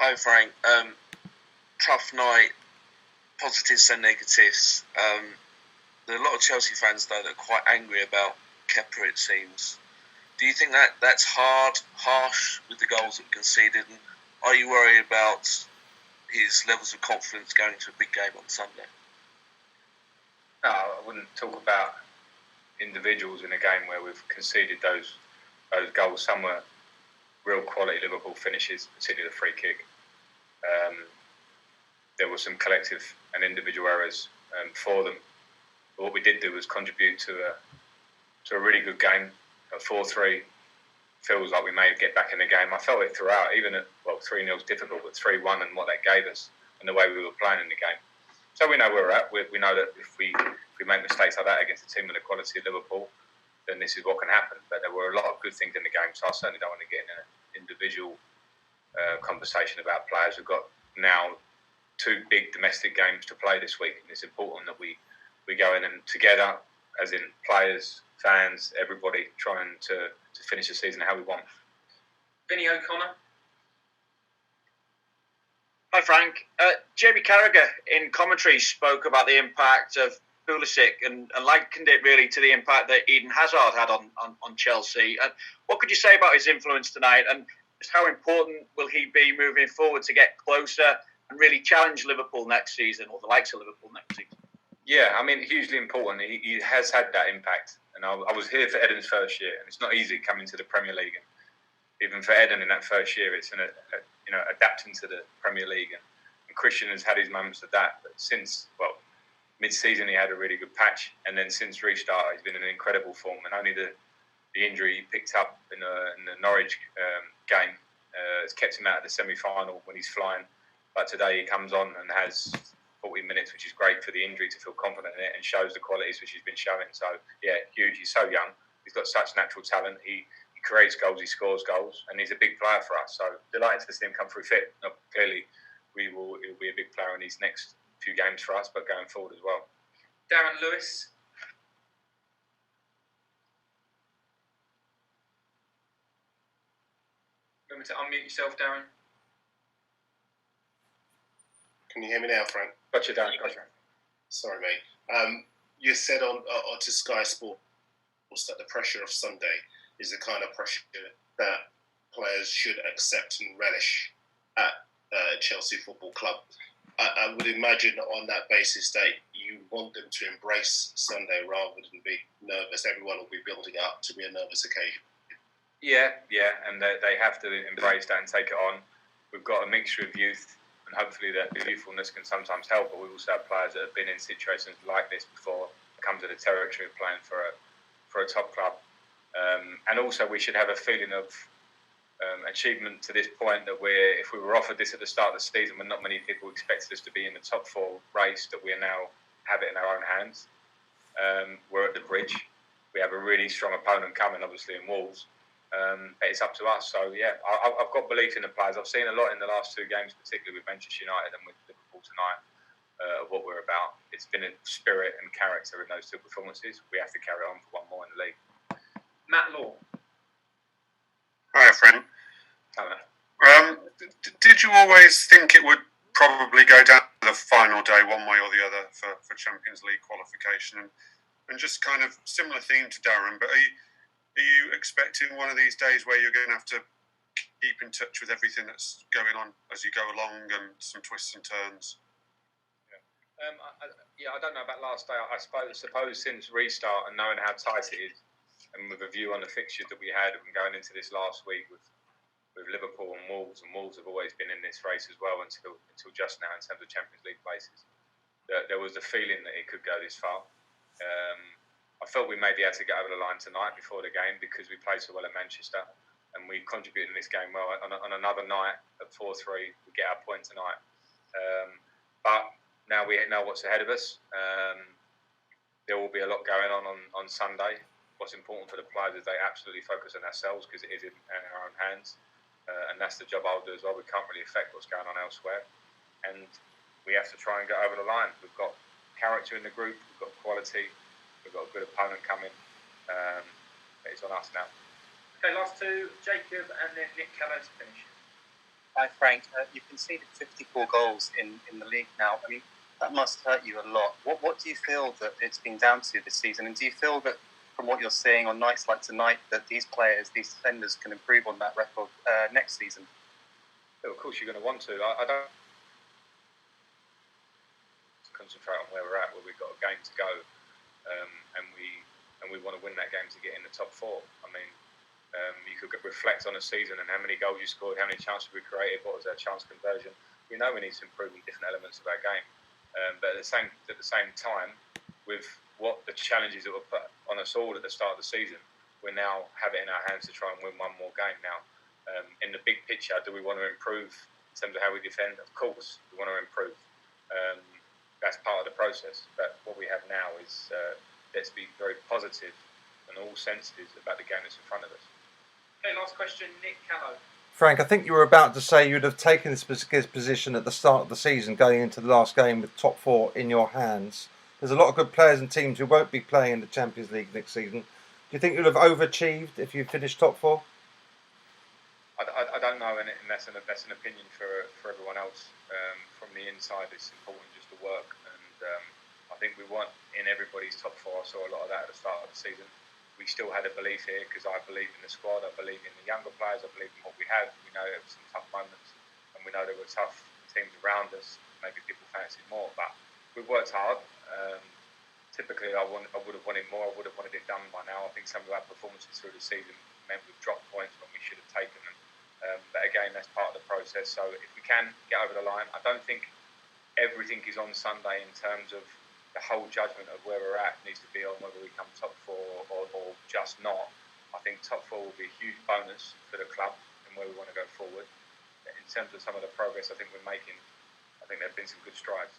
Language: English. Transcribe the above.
Hi Frank. Tough night, positives and negatives. There are a lot of Chelsea fans though that are quite angry about Kepa, it seems. Do you think that's harsh with the goals that were conceded? And are you worried about his levels of confidence going to a big game on Sunday? No, I wouldn't talk about individuals in a game where we've conceded those goals. Some were real quality Liverpool finishes, particularly the free kick. There were some collective and individual errors for them. But what we did do was contribute to a really good game. At 4-3 feels like we may get back in the game. I felt it throughout, even at 3-0 is difficult, but 3-1 and what that gave us and the way we were playing in the game. So we know where we're at. We know that if we make mistakes like that against a team with the quality of Liverpool, then this is what can happen. But there were a lot of good things in the game, so I certainly don't want to get in an individual conversation about players. We've got now 2 big domestic games to play this week, and it's important that we go in and together, as in players, fans, everybody, trying to finish the season how we want. Vinny O'Connor. Hi Frank. Jamie Carragher in commentary spoke about the impact of Pulisic and likened it really to the impact that Eden Hazard had on Chelsea. And what could you say about his influence tonight, and just how important will he be moving forward to get closer and really challenge Liverpool next season, or the likes of Liverpool next season? Yeah, I mean, hugely important. He has had that impact. And I was here for Eden's first year, and it's not easy coming to the Premier League. And even for Eden in that first year, it's adapting to the Premier League. And Christian has had his moments of that. But since, mid-season, he had a really good patch. And then since restart, he's been in an incredible form. And only the injury he picked up in the Norwich game has kept him out of the semi-final when he's flying. But today he comes on and has 40 minutes, which is great for the injury to feel confident in it and shows the qualities which he's been showing. So, yeah, huge. He's so young. He's got such natural talent. He creates goals, he scores goals, and he's a big player for us. So, delighted to see him come through fit. Now, clearly, he'll be a big player in these next few games for us, but going forward as well. Darren Lewis. Remember to unmute yourself, Darren. Can you hear me now, Frank? Gotcha, Darren. Gotcha. Sorry, mate. You said on to Sky Sports that the pressure of Sunday is the kind of pressure that players should accept and relish at Chelsea Football Club. I would imagine on that basis that you want them to embrace Sunday rather than be nervous. Everyone will be building up to be a nervous occasion. Yeah, and they have to embrace that and take it on. We've got a mixture of youth, and hopefully that youthfulness can sometimes help, but we also have players that have been in situations like this before, come to the territory of playing for a top club. And also we should have a feeling of achievement to this point that if we were offered this at the start of the season when not many people expected us to be in the top 4 race, that we now have it in our own hands. We're at the bridge. We have a really strong opponent coming, obviously, in Wolves. It's up to us. So, yeah, I've got belief in the players. I've seen a lot in the last 2 games, particularly with Manchester United and with Liverpool tonight, of what we're about. It's been a spirit and character in those 2 performances. We have to carry on for one more in the league. Matt Law. Hi, friend. Hello. Did you always think it would probably go down to the final day, one way or the other, for Champions League qualification? And just kind of similar theme to Darren, but are you expecting one of these days where you're going to have to keep in touch with everything that's going on as you go along and some twists and turns? I don't know about last day. I suppose since restart and knowing how tight it is, and with a view on the fixtures that we had and going into this last week with Liverpool and Wolves have always been in this race as well until just now in terms of Champions League places. There was the feeling that it could go this far. I felt we may be able to get over the line tonight before the game because we played so well at Manchester and we contributed in this game well. On another night at 4-3, we get our point tonight. But now we know what's ahead of us. There will be a lot going on Sunday. What's important for the players is they absolutely focus on ourselves because it is in our own hands. And that's the job I'll do as well. We can't really affect what's going on elsewhere. And we have to try and get over the line. We've got character in the group. We've got quality. We've got a good opponent coming. It's on us now. Okay, last 2, Jacob and then Nick Keller to finish. Hi, Frank. You've conceded 54 goals in the league now. I mean, that must hurt you a lot. What do you feel that it's been down to this season? And do you feel that, from what you're seeing on nights like tonight, that these players, these defenders, can improve on that record next season? Of course, you're going to want to. I don't concentrate on where we're at, where we've got a game to go, and we want to win that game to get in the top four. I mean, you could reflect on a season and how many goals you scored, how many chances we created, what was our chance conversion. We know we need to improve in different elements of our game, but at the same time, with what the challenges that were put on us all at the start of the season, we now have it in our hands to try and win one more game. Now, in the big picture, do we want to improve in terms of how we defend? Of course, we want to improve. That's part of the process. But what we have now is let's be very positive and all sensitive about the game that's in front of us. Okay, last question, Nick Callow. Frank, I think you were about to say you'd have taken this position at the start of the season, going into the last game with top four in your hands. There's a lot of good players and teams who won't be playing in the Champions League next season. Do you think you'll have overachieved if you finished top four? I don't know, and that's an opinion for everyone else. From the inside, it's important just to work, and I think we want in everybody's top four. I saw a lot of that at the start of the season. We still had a belief here because I believe in the squad, I believe in the younger players, I believe in what we have. We know there were some tough moments, and we know there were tough teams around us. Maybe people fancied more, but we've worked hard. Typically, I would have wanted more. I would have wanted it done by now. I think some of our performances through the season meant we've dropped points when we should have taken them. But again, that's part of the process. So if we can get over the line, I don't think everything is on Sunday in terms of the whole judgment of where we're at needs to be on whether we come top four or just not. I think top four will be a huge bonus for the club and where we want to go forward. In terms of some of the progress I think we're making, I think there have been some good strides.